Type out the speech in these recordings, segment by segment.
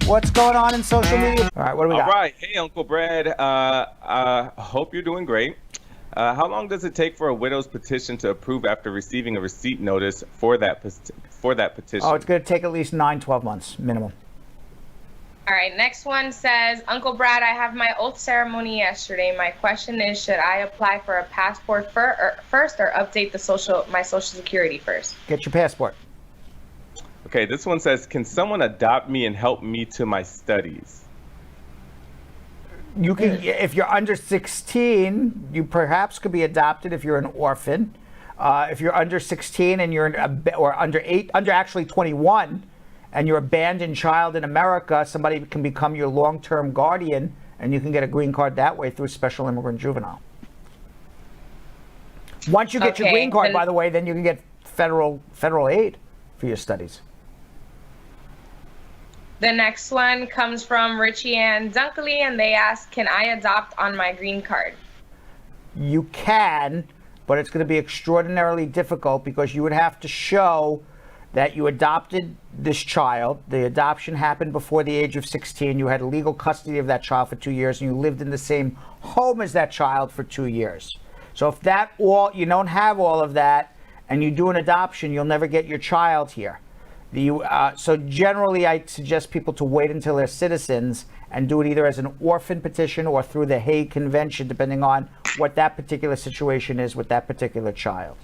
What's going on in social media? All right, what do we got? All right. Hey, Uncle Brad. Hope you're doing great. How long does it take for a widow's petition to approve after receiving a receipt notice for that petition? Oh, it's going to take at least 9-12 months minimum. All right, next one says, Uncle Brad, I have my oath ceremony yesterday. My question is, should I apply for a passport first or update my social security first? Get your passport. Okay, this one says, can someone adopt me and help me to my studies? You can, if you're under 16, you perhaps could be adopted if you're an orphan. If you're under 16 and you're or under 21, and you're an abandoned child in America, somebody can become your long-term guardian, and you can get a green card that way through Special Immigrant Juvenile. Once you get your green card, by the way, then you can get federal aid for your studies. The next one comes from Richie and Dunkley, and they ask, can I adopt on my green card? You can, but it's going to be extraordinarily difficult because you would have to show that you adopted this child. The adoption happened before the age of 16. You had legal custody of that child for 2 years, and you lived in the same home as that child for 2 years. So if you don't have all of that, and you do an adoption, you'll never get your child here. So generally, I suggest people to wait until they're citizens and do it either as an orphan petition or through the Hague Convention, depending on what that particular situation is with that particular child.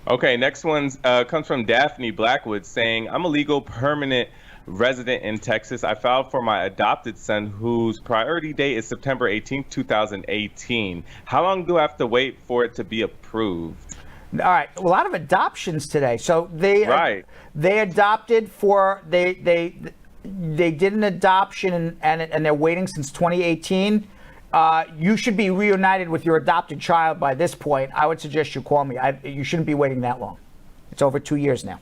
Okay, next one comes from Daphne Blackwood saying, I'm a legal permanent resident in Texas. I filed for my adopted son whose priority date is September 18, 2018. How long do I have to wait for it to be approved? All right, a lot of adoptions today. So they adopted they did an adoption and they're waiting since 2018. You should be reunited with your adopted child by this point. I would suggest you call me. You shouldn't be waiting that long. It's over 2 years now.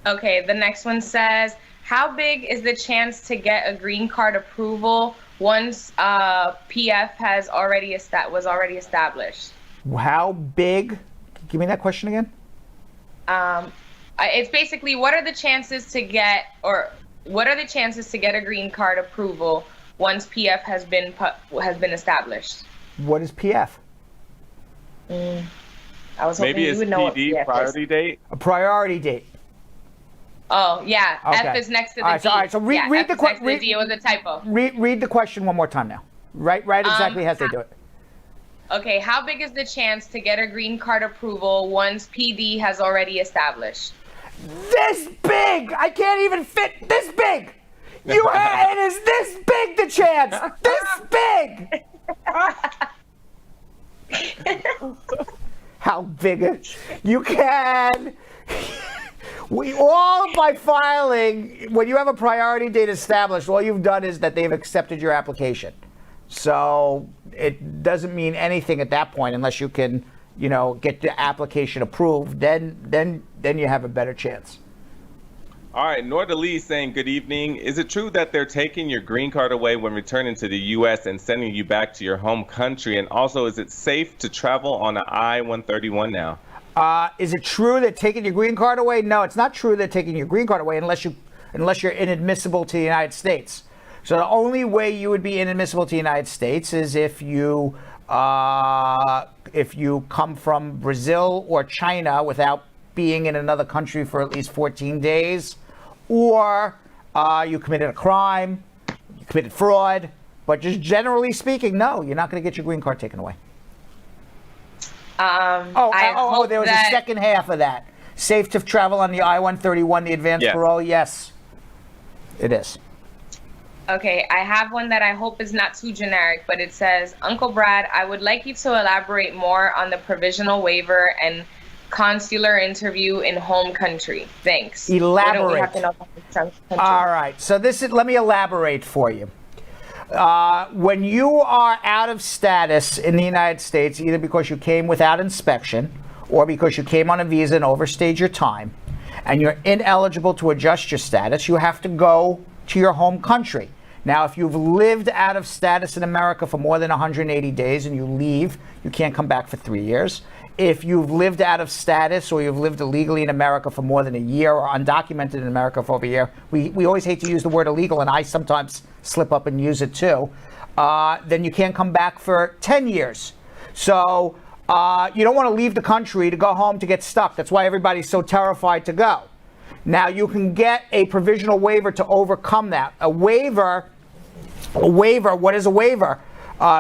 Okay, the next one says, how big is the chance to get a green card approval once PF was already established? How big? Give me that question again. It's basically, what are the chances to get a green card approval once PF has been established? What is PF? I was hoping maybe you would know what PD, PF priority is. date? A priority date. Oh, yeah. Okay. F is next to the D. All right, so read the question. It was a typo. Read the question one more time now. Right exactly as they do it. Okay, how big is the chance to get a green card approval once PD has already established? This big! I can't even fit this big! It is this big, the chance! This big! How big? You can... by filing, when you have a priority date established, all you've done is that they've accepted your application. So it doesn't mean anything at that point unless you can, get the application approved. Then you have a better chance. All right, Norda Lee saying, good evening. Is it true that they're taking your green card away when returning to the U.S. and sending you back to your home country? And also, is it safe to travel on an I-131 now? Is it true they're taking your green card away? No, it's not true they're taking your green card away unless you're inadmissible to the United States. So the only way you would be inadmissible to the United States is if you come from Brazil or China without being in another country for at least 14 days, or you committed a crime, you committed fraud. But just generally speaking, no, you're not going to get your green card taken away. There was a second half of that. Safe to travel on the I-131, the advance parole? Yes, it is. Okay, I have one that I hope is not too generic, but it says, Uncle Brad, I would like you to elaborate more on the provisional waiver and consular interview in home country. Thanks. Elaborate. All right, so let me elaborate for you. When you are out of status in the United States, either because you came without inspection or because you came on a visa and overstayed your time, and you're ineligible to adjust your status, you have to go to your home country. Now, if you've lived out of status in America for more than 180 days and you leave, you can't come back for 3 years. if you've lived out of status or you've lived illegally in America for more than a year or undocumented in America for over a year, we always hate to use the word illegal, and I sometimes slip up and use it too, then you can't come back for 10 years. So you don't want to leave the country to go home to get stuck. That's why everybody's so terrified to go. Now, you can get a provisional waiver to overcome that. A waiver, what does a waiver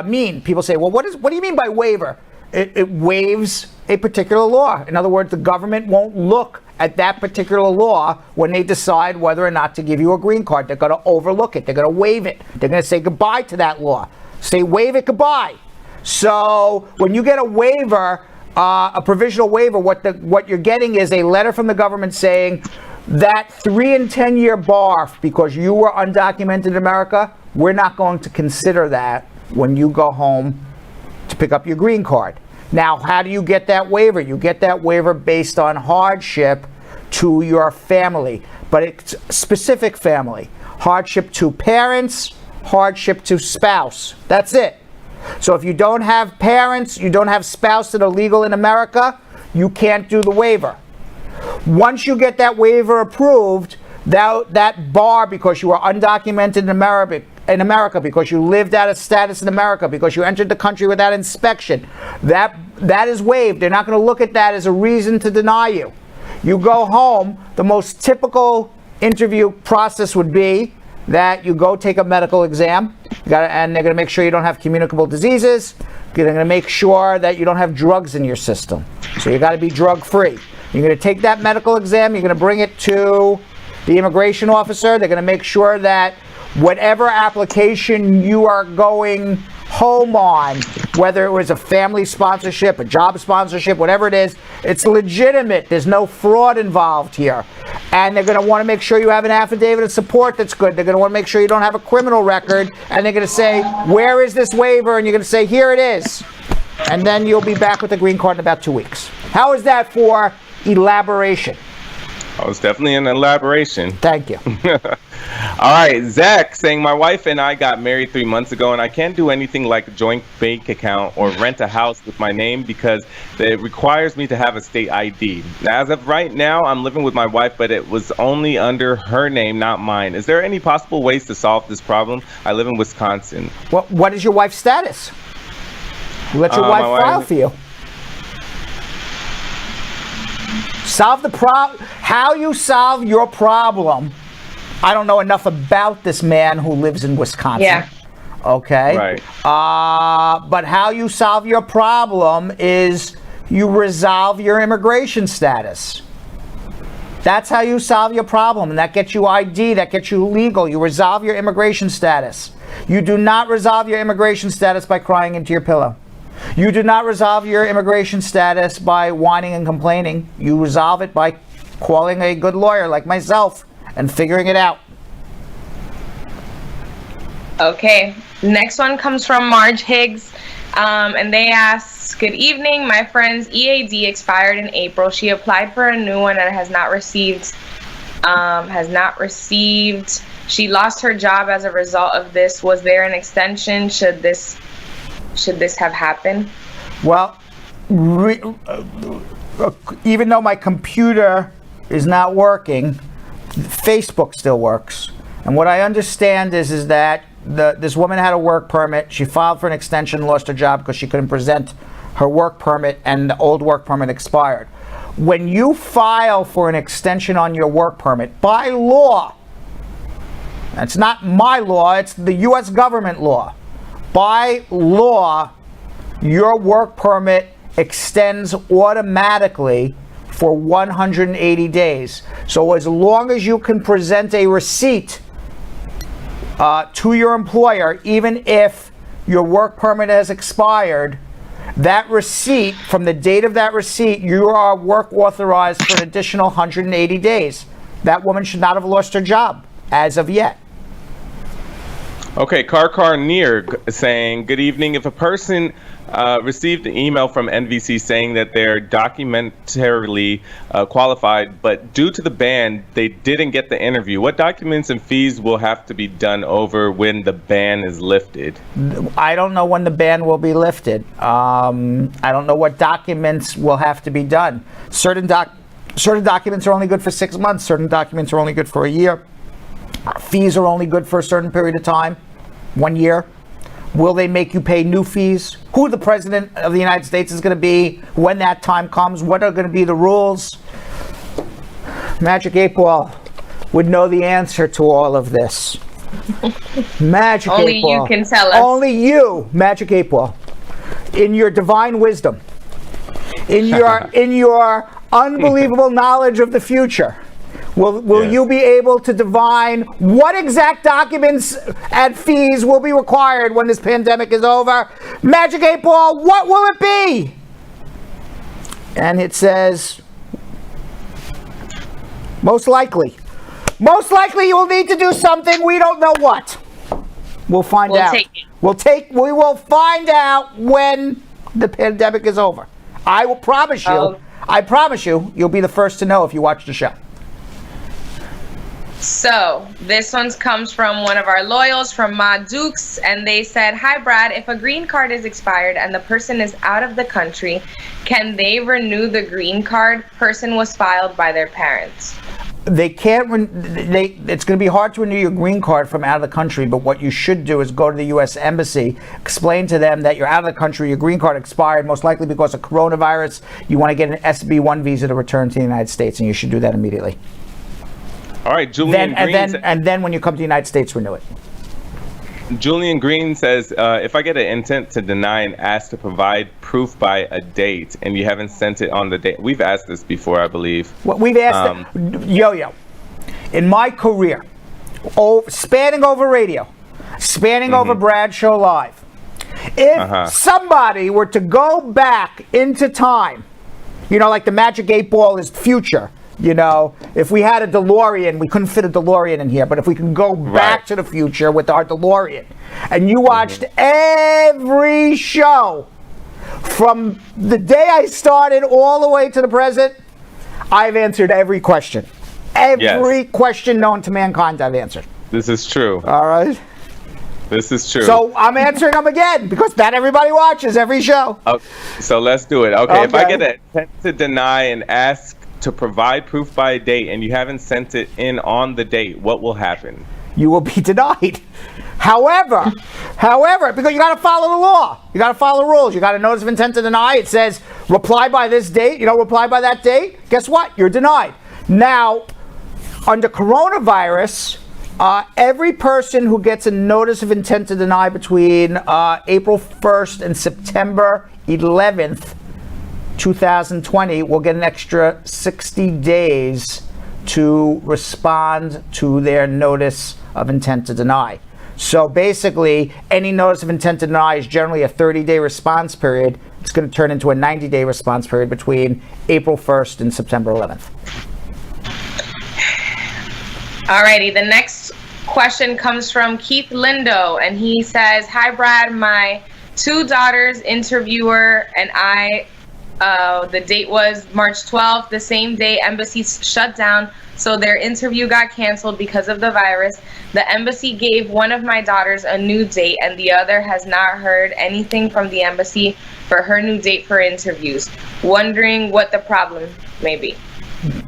mean? People say, well, what do you mean by waiver? It waives a particular law. In other words, the government won't look at that particular law when they decide whether or not to give you a green card. They're going to overlook it. They're going to waive it. They're going to say goodbye to that law. Say, waive it goodbye. So when you get a waiver, a provisional waiver, what you're getting is a letter from the government saying that 3 and 10 year bar because you were undocumented in America, we're not going to consider that when you go home to pick up your green card. Now, how do you get that waiver? You get that waiver based on hardship to your family, but it's specific family. Hardship to parents, hardship to spouse. That's it. So if you don't have parents, you don't have spouse that are legal in America, you can't do the waiver. Once you get that waiver approved, that bar because you are undocumented in America, because you lived out of status in America, because you entered the country without inspection, that is waived. They're not going to look at that as a reason to deny you. You go home, the most typical interview process would be that you go take a medical exam, and they're going to make sure you don't have communicable diseases. They're going to make sure that you don't have drugs in your system. So you got to be drug free. You're going to take that medical exam, you're going to bring it to the immigration officer. They're going to make sure that whatever application you are going home on, whether it was a family sponsorship, a job sponsorship, whatever it is, it's legitimate. There's no fraud involved here. And they're going to want to make sure you have an affidavit of support that's good. They're going to want to make sure you don't have a criminal record. And they're going to say, where is this waiver? And you're going to say, here it is. And then you'll be back with the green card in about 2 weeks. How is that for elaboration? Oh, it's definitely an elaboration. Thank you. All right, Zach saying, my wife and I got married 3 months ago, and I can't do anything like a joint bank account or rent a house with my name because it requires me to have a state ID. Now, as of right now, I'm living with my wife, but it was only under her name, not mine. Is there any possible ways to solve this problem? I live in Wisconsin. What is your wife's status? Let your wife file for you. Solve the problem. How you solve your problem. I don't know enough about this man who lives in Wisconsin. Yeah. Okay. Right. But how you solve your problem is you resolve your immigration status. That's how you solve your problem, and that gets you ID, that gets you legal. You resolve your immigration status. You do not resolve your immigration status by crying into your pillow. You do not resolve your immigration status by whining and complaining. You resolve it by calling a good lawyer like myself and figuring it out. Okay, next one comes from Marge Higgs, and they ask, good evening, my friend's EAD expired in April. She applied for a new one and has not received. She lost her job as a result of this. Was there an extension? Should this have happened? Well, even though my computer is not working, Facebook still works. And what I understand is that this woman had a work permit. She filed for an extension, lost her job because she couldn't present her work permit, and the old work permit expired. When you file for an extension on your work permit, by law, it's not my law, it's the U.S. government law. By law, your work permit extends automatically for 180 days. So as long as you can present a receipt to your employer, even if your work permit has expired, that receipt, from the date of that receipt, you are work authorized for an additional 180 days. That woman should not have lost her job as of yet. Okay, Car Near saying, good evening. If a person received an email from NVC saying that they're documentarily qualified, but due to the ban, they didn't get the interview. What documents and fees will have to be done over when the ban is lifted? I don't know when the ban will be lifted. I don't know what documents will have to be done. Certain documents are only good for 6 months. Certain documents are only good for a year. Fees are only good for a certain period of time, 1 year. Will they make you pay new fees? Who the president of the United States is going to be when that time comes? What are going to be the rules? Magic 8 Ball would know the answer to all of this. Magic 8 Ball. Only you can tell us. Only you, Magic 8 Ball, in your divine wisdom, in your unbelievable knowledge of the future. Will Yes. you be able to divine what exact documents and fees will be required when this pandemic is over? Magic 8 Ball, what will it be? And it says, most likely you will need to do something. We don't know what. We'll find out. Take it. We will find out when the pandemic is over. I will promise you. Oh. I promise you, you'll be the first to know if you watch the show. So this one comes from one of our loyals, from Ma Dukes, and they said, "Hi Brad, if a green card is expired and the person is out of the country, can they renew the green card? Person was filed by their parents." They can't. It's going to be hard to renew your green card from out of the country. But what you should do is go to the U.S. Embassy, explain to them that you're out of the country, your green card expired, most likely because of coronavirus. You want to get an SB1 visa to return to the United States, and you should do that immediately. All right, Julian Green. And then when you come to the United States, renew it. Julian Green says, if I get an intent to deny and ask to provide proof by a date and you haven't sent it on the date. We've asked this before, I believe. What we've asked, Yo-Yo, in my career, spanning over radio, spanning over Bradshaw Live, if somebody were to go back into time, like the Magic 8 Ball is future. If we had a DeLorean, we couldn't fit a DeLorean in here, but if we can go back to the future with our DeLorean, and you watched every show from the day I started all the way to the present, I've answered every question. Every question known to mankind, I've answered. This is true. All right? This is true. So I'm answering them again, because not everybody watches every show. Okay, so let's do it. Okay, if I get an intent to deny and ask to provide proof by a date and you haven't sent it in on the date, what will happen? You will be denied. However, because you got to follow the law, you got to follow the rules. You got a notice of intent to deny. It says reply by this date. You don't reply by that date. Guess what? You're denied. Now, under coronavirus, every person who gets a notice of intent to deny between April 1st and September 11th, 2020 will get an extra 60 days to respond to their notice of intent to deny. So basically, any notice of intent to deny is generally a 30-day response period. It's going to turn into a 90-day response period between April 1st and September 11th. Alrighty, the next question comes from Keith Lindo, and he says, "Hi Brad, my 2 daughters, interviewer, and I, the date was March 12th, the same day embassy shut down, so their interview got canceled because of the virus. The embassy gave one of my daughters a new date, and the other has not heard anything from the embassy for her new date for interviews. Wondering what the problem may be."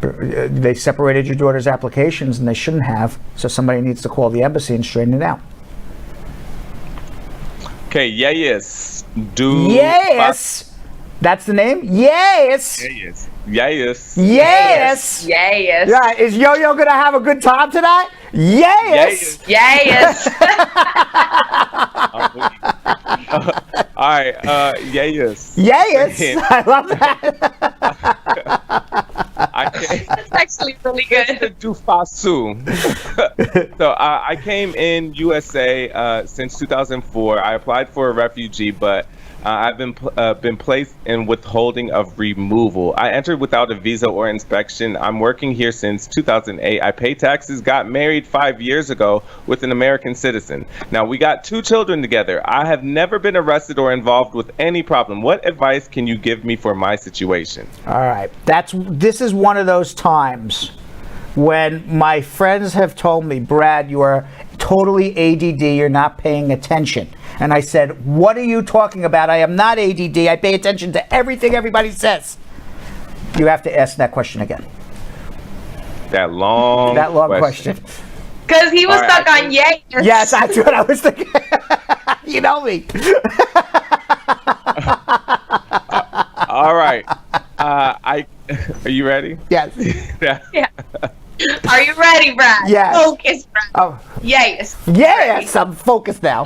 They separated your daughter's applications, and they shouldn't have, so somebody needs to call the embassy and straighten it out. Okay, yes. Yes! That's the name? Yes! Yes. Yes! Yes. Yeah, is Yo-Yo gonna have a good time tonight? Yes! Yes. All right, yes. Yes! I love that. That's actually really good. So I came in USA since 2004. I applied for a refugee, but I've been placed in withholding of removal. I entered without a visa or inspection. I'm working here since 2008. I pay taxes, got married 5 years ago with an American citizen. Now, we got 2 children together. I have never been arrested or involved with any problem. What advice can you give me for my situation? All right. This is one of those times when my friends have told me, Brad, you are totally ADD, you're not paying attention. And I said, what are you talking about? I am not ADD. I pay attention to everything everybody says. You have to ask that question again. That long question. Because he was stuck on yay. Yes, that's what I was thinking. You know me. All right. Are you ready? Yes. Yeah. Are you ready, Brad? Yes. Focus, Brad. Oh. Yes. Yes, I'm focused now.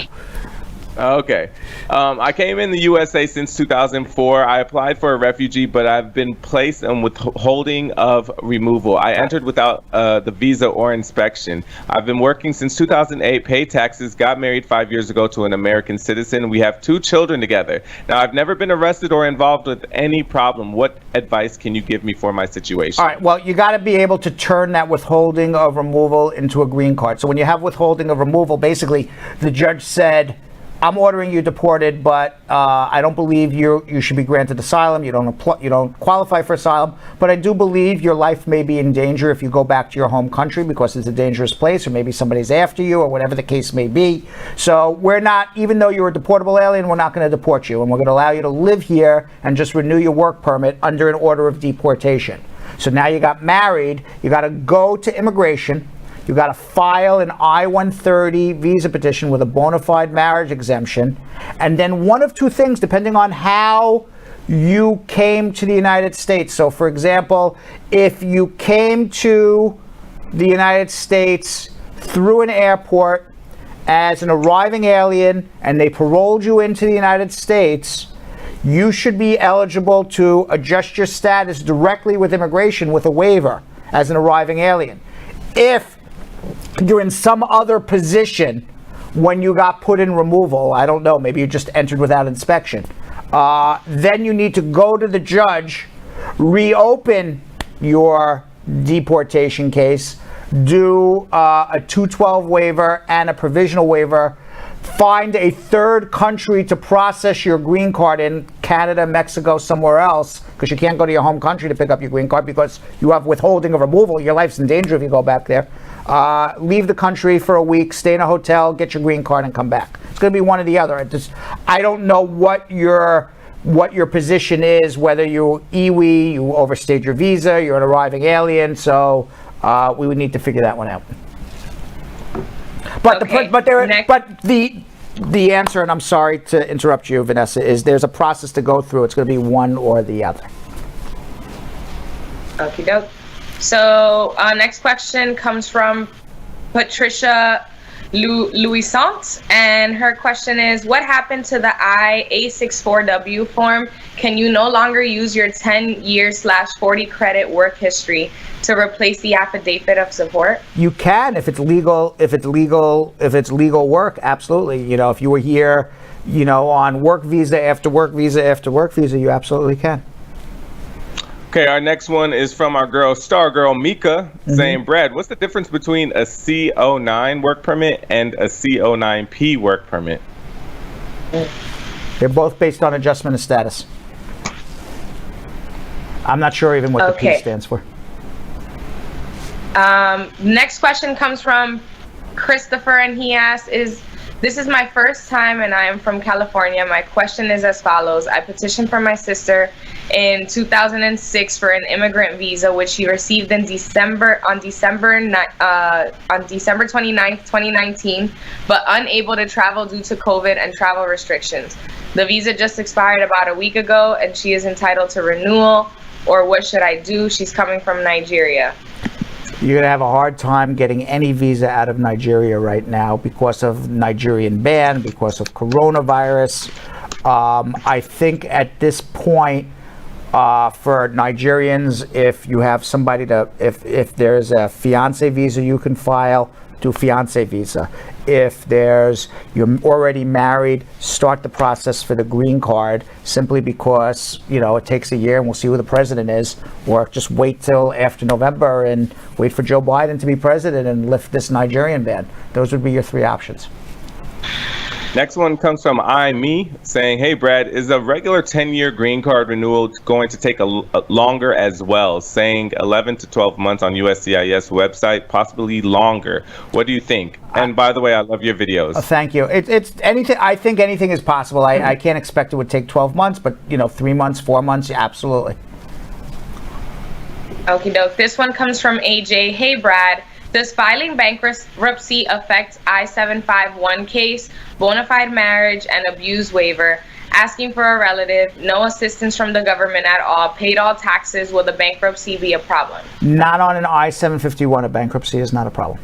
Okay. I came in the USA since 2004. I applied for a refugee, but I've been placed in withholding of removal. I entered without the visa or inspection. I've been working since 2008, paid taxes, got married 5 years ago to an American citizen. We have 2 children together. Now, I've never been arrested or involved with any problem. What advice can you give me for my situation? All right, well, you got to be able to turn that withholding of removal into a green card. So when you have withholding of removal, basically, the judge said, I'm ordering you deported, but I don't believe you should be granted asylum. You don't qualify for asylum, but I do believe your life may be in danger if you go back to your home country because it's a dangerous place, or maybe somebody's after you, or whatever the case may be. So we're not, even though you're a deportable alien, we're not going to deport you, and we're going to allow you to live here and just renew your work permit under an order of deportation. So now you got married, you got to go to immigration. You got to file an I-130 visa petition with a bona fide marriage exemption. And then one of 2 things, depending on how you came to the United States. So, for example, if you came to the United States through an airport as an arriving alien and they paroled you into the United States, you should be eligible to adjust your status directly with immigration with a waiver as an arriving alien. If you're in some other position when you got put in removal, I don't know, maybe you just entered without inspection, then you need to go to the judge, reopen your deportation case, do a 212 waiver and a provisional waiver, find a third country to process your green card in, Canada, Mexico, somewhere else, because you can't go to your home country to pick up your green card because you have withholding of removal. Your life's in danger if you go back there. Leave the country for a week, stay in a hotel, get your green card, and come back. It's going to be one or the other. I don't know what your position is, whether you iwi, you overstayed your visa, you're an arriving alien. So we would need to figure that one out. But okay. The answer, and I'm sorry to interrupt you, Vanessa, is there's a process to go through. It's going to be one or the other. Okie doke. So next question comes from Patricia Louisant, and her question is, what happened to the I-864W form? Can you no longer use your 10-year/40 credit work history to replace the affidavit of support? You can, if it's legal. If it's legal work, absolutely. You know, if you were here, you know, on work visa after work visa after work visa, you absolutely can. Okay, our next one is from our star girl Mika, saying, Brad, what's the difference between a C09 work permit and a C09P work permit? They're both based on adjustment of status. I'm not sure even what the P stands for. Next question comes from Christopher, and he asks, this is my first time and I am from California. My question is as follows. I petitioned for my sister in 2006 for an immigrant visa, which she received on December 29th, 2019, but unable to travel due to COVID and travel restrictions. The visa just expired about a week ago and she is entitled to renewal, or what should I do? She's coming from Nigeria. You're going to have a hard time getting any visa out of Nigeria right now because of Nigerian ban, because of coronavirus. I think at this point, for Nigerians, if you have somebody if there's a fiance visa you can file, do fiance visa. If you're already married, start the process for the green card, simply because, it takes a year and we'll see who the president is, or just wait till after November and wait for Joe Biden to be president and lift this Nigerian ban. Those would be your three options. Next one comes from Me saying, hey, Brad, is a regular 10-year green card renewal going to take a longer as well? Saying 11 to 12 months on USCIS website, possibly longer. What do you think? And by the way, I love your videos. Thank you. It's anything. I think anything is possible. I can't expect it would take 12 months, but 3 months, 4 months, absolutely. Okie doke. This one comes from AJ. Hey, Brad. Does filing bankruptcy affect I-751 case, bona fide marriage, and abuse waiver? Asking for a relative, no assistance from the government at all, paid all taxes, will the bankruptcy be a problem? Not on an I-751. A bankruptcy is not a problem.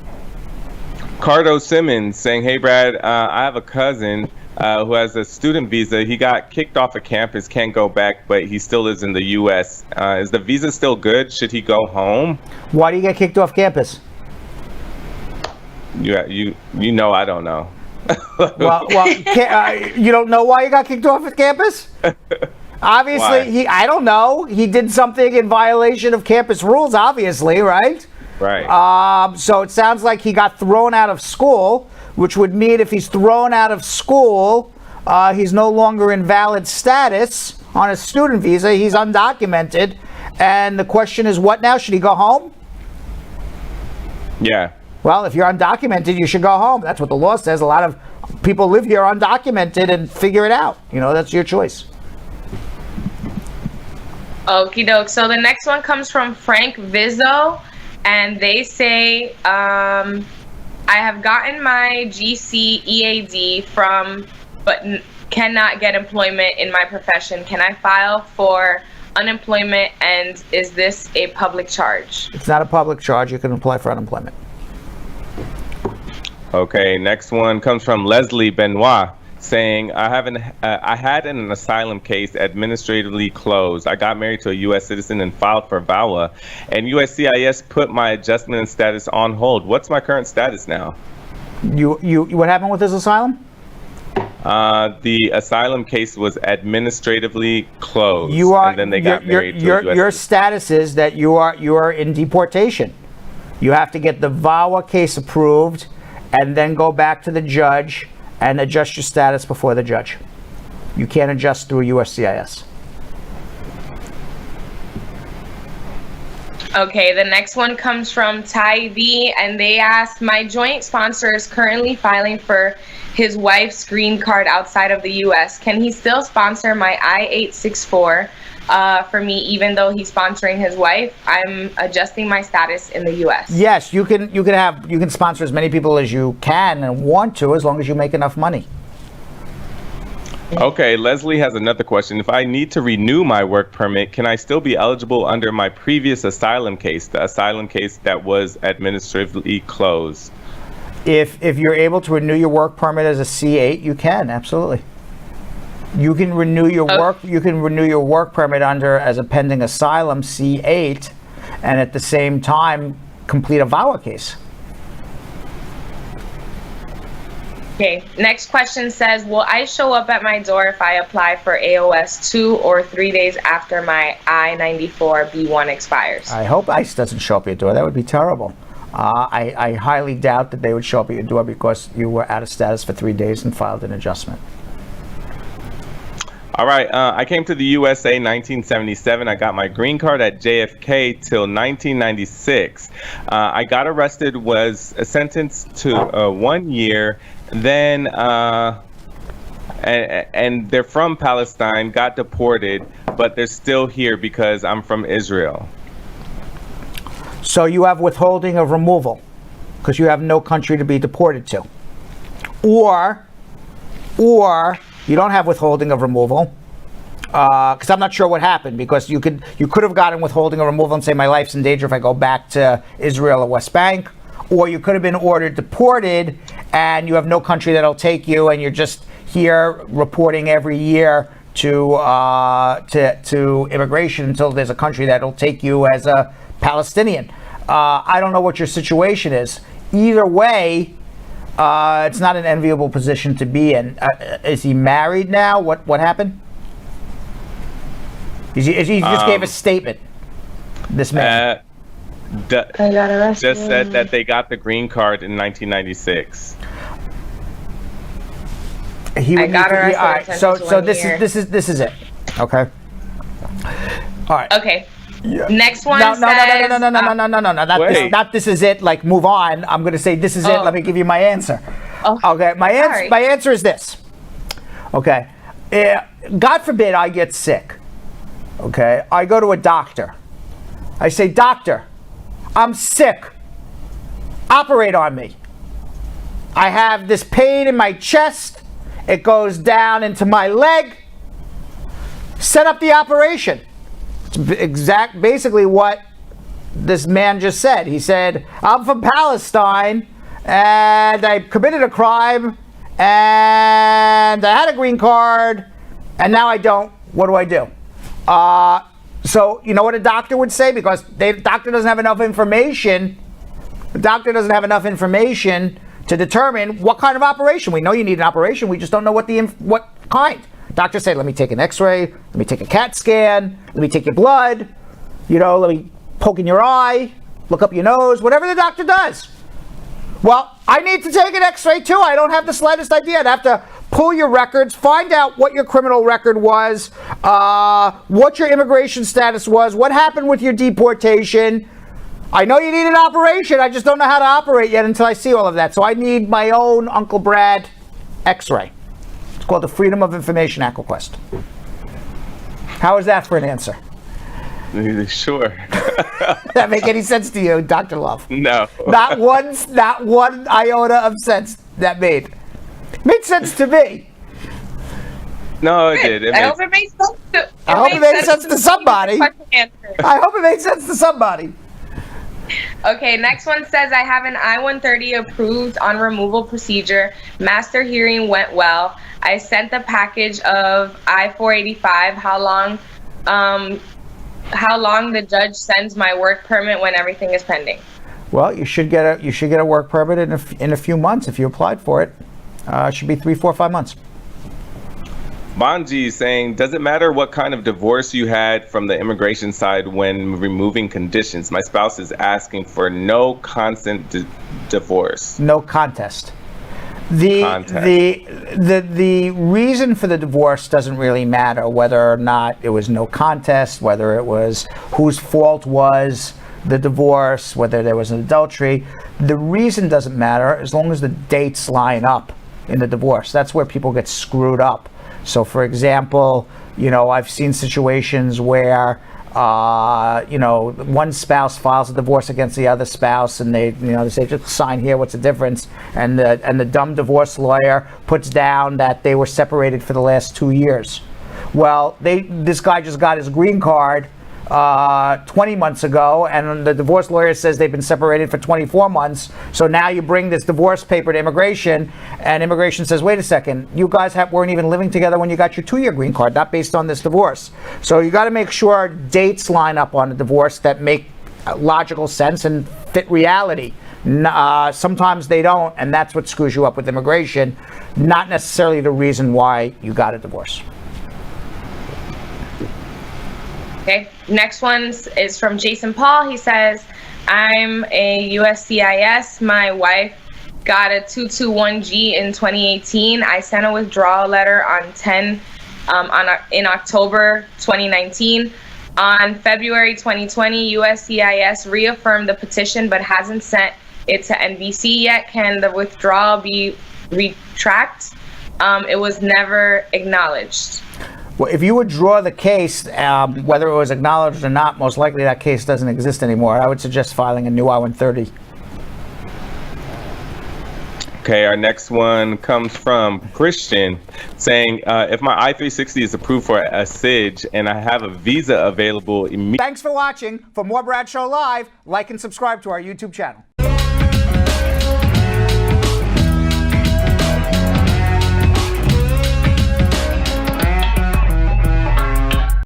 Cardo Simmons saying, hey, Brad, I have a cousin who has a student visa. He got kicked off of campus, can't go back, but he still lives in the U.S. Is the visa still good? Should he go home? Why do you get kicked off campus? I don't know. You don't know why you got kicked off at campus? Obviously, I don't know. He did something in violation of campus rules, obviously, right? Right. So it sounds like he got thrown out of school, which would mean if he's thrown out of school, he's no longer in valid status on a student visa. He's undocumented. And the question is, what now? Should he go home? Yeah. Well, if you're undocumented, you should go home. That's what the law says. A lot of people live here undocumented and figure it out. That's your choice. Okie doke. So the next one comes from Frank Vizzo, and they say, I have gotten my GC EAD but cannot get employment in my profession. Can I file for unemployment, and is this a public charge? It's not a public charge. You can apply for unemployment. Okay, next one comes from Leslie Benoit saying, I had an asylum case administratively closed. I got married to a U.S. citizen and filed for VAWA, and USCIS put my adjustment and status on hold. What's my current status now? What happened with his asylum? The asylum case was administratively closed, and then they got married to a U.S. Your status is that you are in deportation. You have to get the VAWA case approved, and then go back to the judge and adjust your status before the judge. You can't adjust through USCIS. Okay, the next one comes from Ty V, and they ask, my joint sponsor is currently filing for his wife's green card outside of the U.S. Can he still sponsor my I-864 for me, even though he's sponsoring his wife? I'm adjusting my status in the U.S. Yes, you can sponsor as many people as you can and want to, as long as you make enough money. Okay, Leslie has another question. If I need to renew my work permit, can I still be eligible under my previous asylum case, the asylum case that was administratively closed? If you're able to renew your work permit as a C8, you can, absolutely. You can renew your work permit under as a pending asylum C8, and at the same time complete a VAWA case. Okay, next question says, will I show up at my door if I apply for AOS 2 or 3 days after my I-94 B1 expires? I hope ICE doesn't show up at your door. That would be terrible. I highly doubt that they would show up at your door because you were out of status for 3 days and filed an adjustment. All right, I came to the USA 1977. I got my green card at JFK till 1996. I got arrested, was sentenced to 1 year. Then, and they're from Palestine, got deported, but they're still here because I'm from Israel. So you have withholding of removal because you have no country to be deported to. Or you don't have withholding of removal because I'm not sure what happened, because you could have gotten withholding of removal and say my life's in danger if I go back to Israel or West Bank. Or you could have been ordered deported and you have no country that'll take you, and you're just here reporting every year to immigration until there's a country that'll take you as a Palestinian. I don't know what your situation is. either way, it's not an enviable position to be in. Is he married now? What happened? He just gave a statement. This man. Just said that they got the green card in 1996. I got arrested. So this is it. Okay. All right. Okay. Yeah. Next one No. Not this is it. Like, move on. I'm going to say this is it. Let me give you my answer. Okay. My answer is this. Okay. God forbid I get sick. Okay. I go to a doctor. I say, doctor, I'm sick. Operate on me. I have this pain in my chest. It goes down into my leg. Set up the operation. It's basically what this man just said. He said, I'm from Palestine and I committed a crime and I had a green card and now I don't. What do I do? So you know what a doctor would say? Because the doctor doesn't have enough information. The doctor doesn't have enough information to determine what kind of operation. We know you need an operation. We just don't know what kind. Doctors say, let me take an x-ray, let me take a CAT scan, let me take your blood, let me poke in your eye, look up your nose, whatever the doctor does. Well, I need to take an x-ray too. I don't have the slightest idea. I'd have to pull your records, find out what your criminal record was, what your immigration status was, what happened with your deportation. I know you need an operation. I just don't know how to operate yet until I see all of that. So I need my own Uncle Brad x-ray. It's called the Freedom of Information Act request. How is that for an answer? Sure. Does that make any sense to you, Dr. Love? No. Not one iota of sense that made. Made sense to me. No, it did. I hope it made sense to I hope it made sense to somebody. I hope it made sense to somebody. Okay, next one says, I have an I-130 approved on removal procedure. Master hearing went well. I sent the package of I-485. How long the judge sends my work permit when everything is pending? Well, you should get a work permit in a few months if you applied for it. It should be 3, 4, 5 months. Bonji is saying, does it matter what kind of divorce you had from the immigration side when removing conditions? My spouse is asking for no consent divorce. No contest. The reason for the divorce doesn't really matter, whether or not it was no contest, whether it was whose fault was the divorce, whether there was an adultery. The reason doesn't matter as long as the dates line up in the divorce. That's where people get screwed up. So, for example, I've seen situations where, one spouse files a divorce against the other spouse, and they say, just sign here. What's the difference? And the dumb divorce lawyer puts down that they were separated for the last 2 years. Well, this guy just got his green card 20 months ago, and the divorce lawyer says they've been separated for 24 months. So now you bring this divorce paper to immigration, and immigration says, wait a second, you guys weren't even living together when you got your 2-year green card, not based on this divorce. So you got to make sure dates line up on a divorce that make logical sense and fit reality. Sometimes they don't, and that's what screws you up with immigration, not necessarily the reason why you got a divorce. Okay, next one is from Jason Paul. He says, I'm a USCIS. My wife got a 221G in 2018. I sent a withdrawal letter in October 2019. On February 2020, USCIS reaffirmed the petition but hasn't sent it to NBC yet. Can the withdrawal be retracted? It was never acknowledged. Well, if you withdraw the case, whether it was acknowledged or not, most likely that case doesn't exist anymore. I would suggest filing a new I-130. Okay, our next one comes from Christian saying, if my I-360 is approved for a SIJ and I have a visa available immediately. Thanks for watching. For more Brad Show Live, like and subscribe to our YouTube channel.